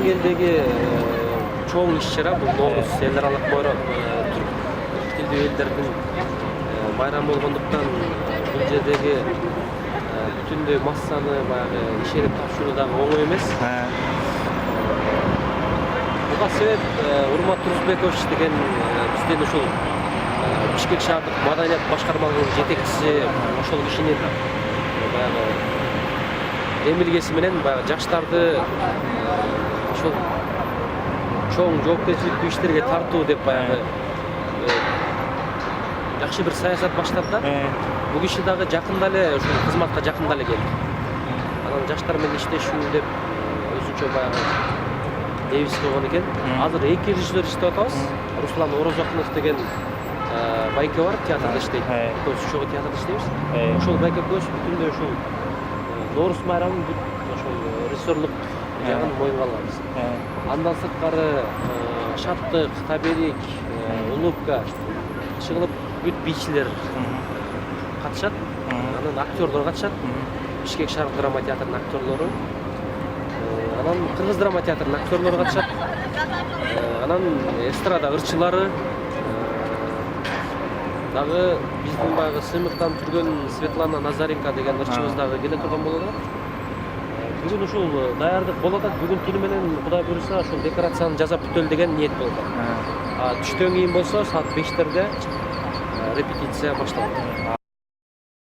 деңгээлдеги чоң иш-чара бул Ноорус эл аралык түрк тилдүү элдердин байрамы болгондуктан бул жердеги бүтүндөй массаны баягы ишенип тапшыруу дагы оңой эмес. Буга себеп Урмат Турсунбекович деген бизден ушул Бишкек шаардык маданият башкармалыгынын жетекчиси ошол кишинин баягы эмилгеси менен баягы жаштарды ошол чоң жоопкерчиликтүү иштерге тартуу деп баягы жакшы бир саясат баштады да. Бул киши дагы жакында эле ушул кызматка жакында эле келди. Анан жаштар менен иштешүү деп өзүнчө баягы небиз койгон экен. Азыр эки режиссер иштеп атабыз. Руслан Орозакунов деген байке бар, театрда иштейт. Көз чогуу театрда иштейбиз. Ошол байке көз бүтүндөй ушул Ноорус майрамын ошол режиссерлук жагын моюнга алганбыз. Андан сырткары Шаттык, Таберик, Улупка чыгылып бүт бийчилер катышат. Анан актерлор катышат. Бишкек шаардык драма театрынын актерлору. Анан Кыргыз драма театрынын актерлору катышат. Анан эстрада ырчылары дагы биздин баягы сыймыктан түргөн Светлана Назаренко деген ырчыбыз дагы келе турган болот. Бүгүн ушул даярдык болот. Бүгүн түнү менен Кудай буйруса ушул декорацияны жасап бүтөлү деген ниет болот. Түштөн кийин болсо саат 5-терде репетиция башталат.